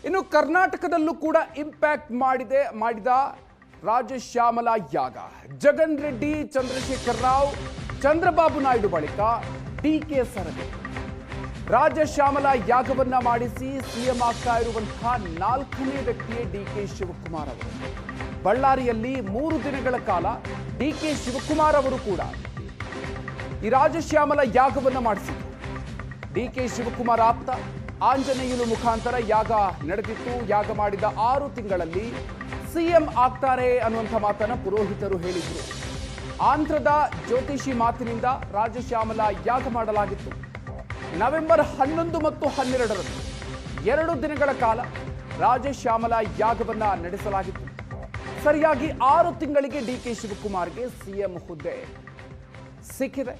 ಇನ್ನು ಕರ್ನಾಟಕದಲ್ಲೂ ಕೂಡ ಇಂಪ್ಯಾಕ್ಟ್ ಮಾಡಿದ ರಾಜಶ್ಯಾಮಲ ಯಾಗ. ಜಗನ್ ರೆಡ್ಡಿ, ಚಂದ್ರಶೇಖರ್ ರಾವ್, ಚಂದ್ರಬಾಬು ನಾಯ್ಡು ಬಳಿಕ ಡಿಕೆ ಸರದಿ. ರಾಜಶ್ಯಾಮಲ ಯಾಗವನ್ನ ಮಾಡಿಸಿ ಸಿಎಂ ಆಗ್ತಾ ಇರುವಂತಹ 4ನೇ ವ್ಯಕ್ತಿಯೇ ಡಿಕೆ ಶಿವಕುಮಾರ್ ಅವರು. ಬಳ್ಳಾರಿಯಲ್ಲಿ 3 ದಿನಗಳ ಕಾಲ ಡಿಕೆ ಶಿವಕುಮಾರ್ ಅವರು ಕೂಡ ಈ ರಾಜಶ್ಯಾಮಲ ಯಾಗವನ್ನ ಮಾಡಿಸಿದ್ರು. ಡಿಕೆ ಶಿವಕುಮಾರ್ ಆಪ್ತ ಆಂಜನೇಯನ ಮುಖಾಂತರ ಯಾಗ ನಡೆದಿತ್ತು. ಯಾಗ ಮಾಡಿದ 6 ತಿಂಗಳಲ್ಲಿ ಸಿಎಂ ಆಗ್ತಾರೆ ಅನ್ನುವಂಥ ಮಾತನ್ನ ಪುರೋಹಿತರು ಹೇಳಿದ್ರು. ಆಂಧ್ರದ ಜ್ಯೋತಿಷಿ ಮಾತಿನಿಂದ ರಾಜಶ್ಯಾಮಲ ಯಾಗ ಮಾಡಲಾಗಿತ್ತು. ನವೆಂಬರ್ 11 ಮತ್ತು 12ರಂದು 2 ದಿನಗಳ ಕಾಲ ರಾಜಶ್ಯಾಮಲ ಯಾಗವನ್ನ ನಡೆಸಲಾಗಿತ್ತು. ಸರಿಯಾಗಿ 6 ತಿಂಗಳಿಗೆ ಡಿಕೆ ಶಿವಕುಮಾರ್ಗೆ ಸಿಎಂ ಹುದ್ದೆ ಸಿಕ್ಕಿದೆ.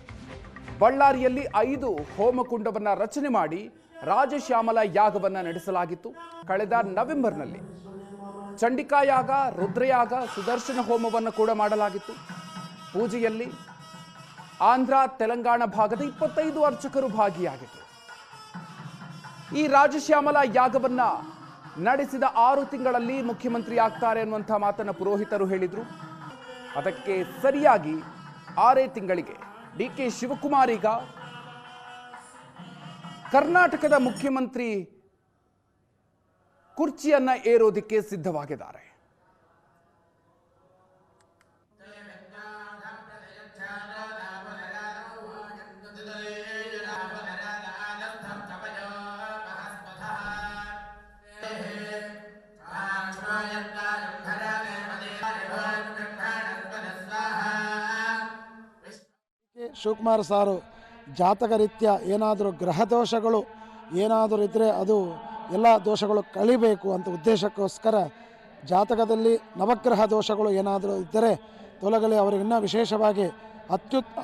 ಬಳ್ಳಾರಿಯಲ್ಲಿ 5 ಹೋಮಕುಂಡವನ್ನ ರಚನೆ ಮಾಡಿ ರಾಜಶ್ಯಾಮಲ ಯಾಗವನ್ನ ನಡೆಸಲಾಗಿತ್ತು. ಕಳೆದ ನವೆಂಬರ್ನಲ್ಲಿ ಚಂಡಿಕಾ ಯಾಗ, ರುದ್ರಯಾಗ, ಸುದರ್ಶನ ಹೋಮವನ್ನು ಕೂಡ ಮಾಡಲಾಗಿತ್ತು. ಪೂಜೆಯಲ್ಲಿ ಆಂಧ್ರ, ತೆಲಂಗಾಣ ಭಾಗದ 25 ಅರ್ಚಕರು ಭಾಗಿಯಾಗಿದ್ದರು. ಈ ರಾಜಶ್ಯಾಮಲ ಯಾಗವನ್ನ ನಡೆಸಿದ 6 ತಿಂಗಳಲ್ಲಿ ಮುಖ್ಯಮಂತ್ರಿ ಆಗ್ತಾರೆ ಅನ್ನುವಂಥ ಮಾತನ್ನು ಪುರೋಹಿತರು ಹೇಳಿದ್ರು. ಅದಕ್ಕೆ ಸರಿಯಾಗಿ 6 ತಿಂಗಳಿಗೆ ಡಿಕೆ ಶಿವಕುಮಾರ್ ಈಗ ಕರ್ನಾಟಕದ ಮುಖ್ಯಮಂತ್ರಿ ಕುರ್ಚಿಯನ್ನ ಏರೋದಕ್ಕೆ ಸಿದ್ಧವಾಗಿದ್ದಾರೆ. ಶಿವಕುಮಾರ್ ಸಾರು ಜಾತಕ ರೀತ್ಯ ಏನಾದರೂ ಗ್ರಹ ದೋಷಗಳು ಏನಾದರೂ ಇದ್ದರೆ ಅದು ಎಲ್ಲ ದೋಷಗಳು ಕಳಿಬೇಕು ಅಂತ ಉದ್ದೇಶಕ್ಕೋಸ್ಕರ ಜಾತಕದಲ್ಲಿ ನವಗ್ರಹ ದೋಷಗಳು ಏನಾದರೂ ಇದ್ದರೆ ತೊಲಗಲಿ ಅವರಿಗೆ ಇನ್ನೂ ವಿಶೇಷವಾಗಿ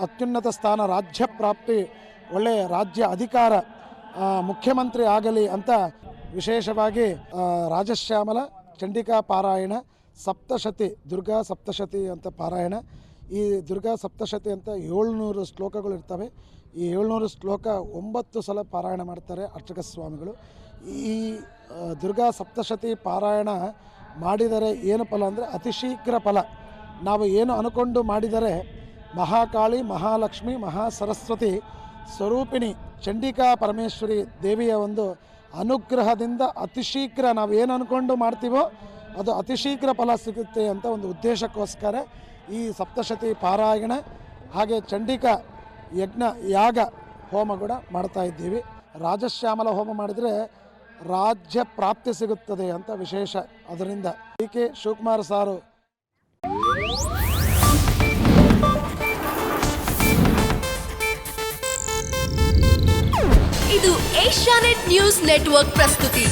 ಅತ್ಯುನ್ನತ ಸ್ಥಾನ, ರಾಜ್ಯ ಪ್ರಾಪ್ತಿ, ಒಳ್ಳೆಯ ರಾಜ್ಯ ಅಧಿಕಾರ, ಮುಖ್ಯಮಂತ್ರಿ ಆಗಲಿ ಅಂತ ವಿಶೇಷವಾಗಿ ರಾಜಶ್ಯಾಮಲ ಚಂಡಿಕಾ ಪಾರಾಯಣ ಸಪ್ತಶತಿ, ದುರ್ಗಾ ಸಪ್ತಶತಿ ಅಂತ ಪಾರಾಯಣ. ಈ ದುರ್ಗಾ ಸಪ್ತಶತಿ ಅಂತ 700 ಶ್ಲೋಕಗಳು ಇರ್ತವೆ. ಈ 700 ಶ್ಲೋಕ 9 ಸಲ ಪಾರಾಯಣ ಮಾಡ್ತಾರೆ ಅರ್ಚಕ ಸ್ವಾಮಿಗಳು. ಈ ದುರ್ಗಾ ಸಪ್ತಶತಿ ಪಾರಾಯಣ ಮಾಡಿದರೆ ಏನು ಫಲ ಅಂದರೆ ಅತಿ ಶೀಘ್ರ ಫಲ. ನಾವು ಏನು ಅನ್ಕೊಂಡು ಮಾಡಿದರೆ ಮಹಾಕಾಳಿ, ಮಹಾಲಕ್ಷ್ಮಿ, ಮಹಾಸರಸ್ವತಿ ಸ್ವರೂಪಿಣಿ ಚಂಡಿಕಾ ಪರಮೇಶ್ವರಿ ದೇವಿಯ ಒಂದು ಅನುಗ್ರಹದಿಂದ ಅತಿ ಶೀಘ್ರ ನಾವು ಏನು ಅಂದ್ಕೊಂಡು ಮಾಡ್ತೀವೋ ಅದು ಅತಿ ಶೀಘ್ರ ಫಲ ಸಿಗುತ್ತೆ ಅಂತ ಒಂದು ಉದ್ದೇಶಕ್ಕೋಸ್ಕರ ಈ ಸಪ್ತಶತಿ ಪಾರಾಯಣ ಹಾಗೆ ಚಂಡಿಕಾ ಯಜ್ಞ ಯಾಗ ಹೋಮ ಕೂಡ ಮಾಡ್ತಾ ಇದ್ದೀವಿ. ರಾಜಶ್ಯಾಮಲ ಹೋಮ ಮಾಡಿದರೆ ರಾಜ್ಯ ಪ್ರಾಪ್ತಿ ಸಿಗುತ್ತದೆ ಅಂತ ವಿಶೇಷ. ಅದರಿಂದ ಡಿಕೆ ಶಿವಕುಮಾರ್ ಸಾರು ಇದು ಏಷ್ಯಾನೆಟ್ ನ್ಯೂಸ್ ನೆಟ್ವರ್ಕ್ ಪ್ರಸ್ತುತಿ.